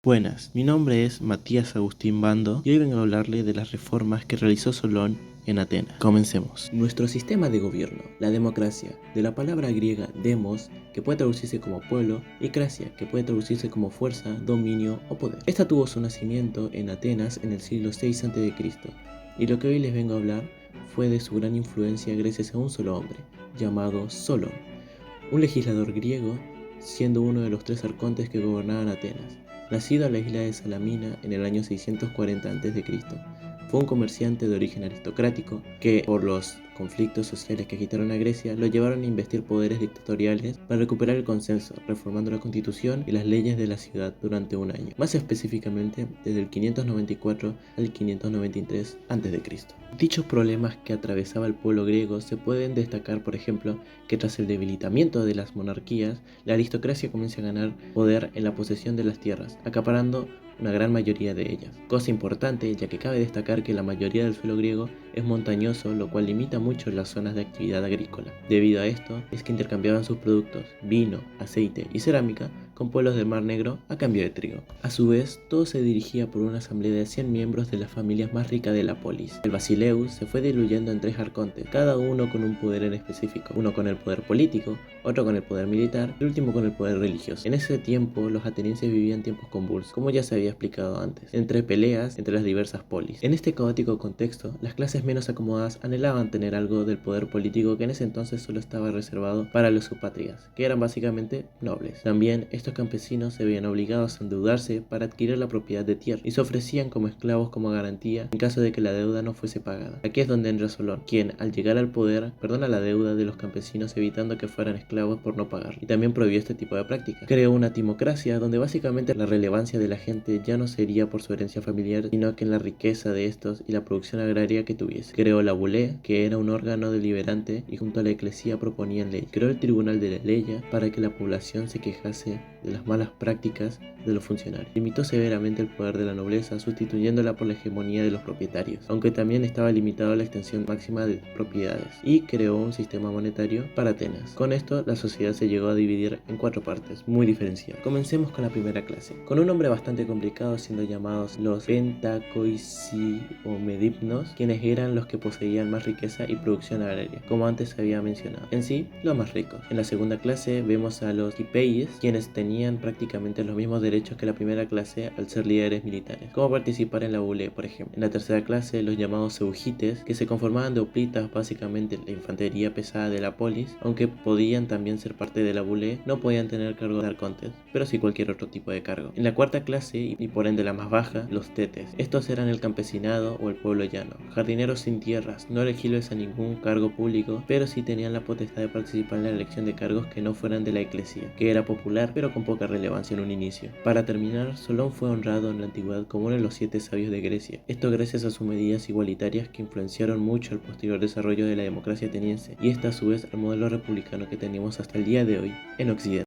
Buenas, mi nombre es Matías Agustín Bando y hoy vengo a hablarle de las reformas que realizó Solón en Atenas. Comencemos. Nuestro sistema de gobierno, la democracia, de la palabra griega demos, que puede traducirse como pueblo, y cracia, que puede traducirse como fuerza, dominio o poder. Esta tuvo su nacimiento en Atenas en el siglo VI a.C. y lo que hoy les vengo a hablar fue de su gran influencia gracias a un solo hombre, llamado Solón, un legislador griego, siendo uno de los 3 arcontes que gobernaban Atenas. Nacido en la isla de Salamina en el año 640 a.C., fue un comerciante de origen aristocrático que, por los conflictos sociales que agitaron a Grecia, lo llevaron a investir poderes dictatoriales para recuperar el consenso, reformando la constitución y las leyes de la ciudad durante un año, más específicamente desde el 594 al 593 a.C. Dichos problemas que atravesaba el pueblo griego se pueden destacar, por ejemplo, que tras el debilitamiento de las monarquías, la aristocracia comienza a ganar poder en la posesión de las tierras, acaparando una gran mayoría de ellas. Cosa importante, ya que cabe destacar que la mayoría del suelo griego es montañoso, lo cual limita mucho las zonas de actividad agrícola. Debido a esto, es que intercambiaban sus productos, vino, aceite y cerámica, con pueblos del Mar Negro a cambio de trigo. A su vez, todo se dirigía por una asamblea de 100 miembros de las familias más ricas de la polis. El Basileus se fue diluyendo en 3 arcontes, cada uno con un poder en específico, uno con el poder político, otro con el poder militar y el último con el poder religioso. En ese tiempo, los atenienses vivían tiempos convulsos, como ya se había explicado antes, entre peleas entre las diversas polis. En este caótico contexto, las clases menos acomodadas anhelaban tener algo del poder político que en ese entonces solo estaba reservado para los supátridas, que eran básicamente nobles. También, estos campesinos se veían obligados a endeudarse para adquirir la propiedad de tierra y se ofrecían como esclavos como garantía en caso de que la deuda no fuese pagada. Aquí es donde entra Solón, quien al llegar al poder perdona la deuda de los campesinos evitando que fueran esclavos por no pagar, y también prohibió este tipo de prácticas. Creó una timocracia donde básicamente la relevancia de la gente ya no sería por su herencia familiar, sino que en la riqueza de estos y la producción agraria que tuviese. Creó la bulé, que era un órgano deliberante y junto a la eclesía proponían ley. Creó el tribunal de la ley para que la población se quejase de las malas prácticas de los funcionarios. Limitó severamente el poder de la nobleza, sustituyéndola por la hegemonía de los propietarios, aunque también estaba limitado a la extensión máxima de propiedades, y creó un sistema monetario para Atenas. Con esto, la sociedad se llegó a dividir en 4 partes, muy diferenciadas. Comencemos con la primera clase, con un nombre bastante complicado, siendo llamados los Pentacoisiomedimnos, quienes eran los que poseían más riqueza y producción agraria, como antes se había mencionado. En sí, los más ricos. En la segunda clase vemos a los Hipeies, quienes tenían prácticamente los mismos derechos que la primera clase al ser líderes militares, como participar en la bulé, por ejemplo. En la tercera clase, los llamados Eugites, que se conformaban de hoplitas, básicamente la infantería pesada de la polis, aunque podían también ser parte de la bulé, no podían tener cargo de arcontes, pero sí cualquier otro tipo de cargo. En la cuarta clase, y por ende la más baja, los tetes. Estos eran el campesinado o el pueblo llano, jardineros sin tierras, no elegibles a ningún cargo público, pero sí tenían la potestad de participar en la elección de cargos que no fueran de la eclesía, que era popular pero con poca relevancia en un inicio. Para terminar, Solón fue honrado en la antigüedad como uno de los 7 sabios de Grecia, esto gracias a sus medidas igualitarias que influenciaron mucho el posterior desarrollo de la democracia ateniense, y esta a su vez al modelo republicano que tenemos hasta el día de hoy en Occidente.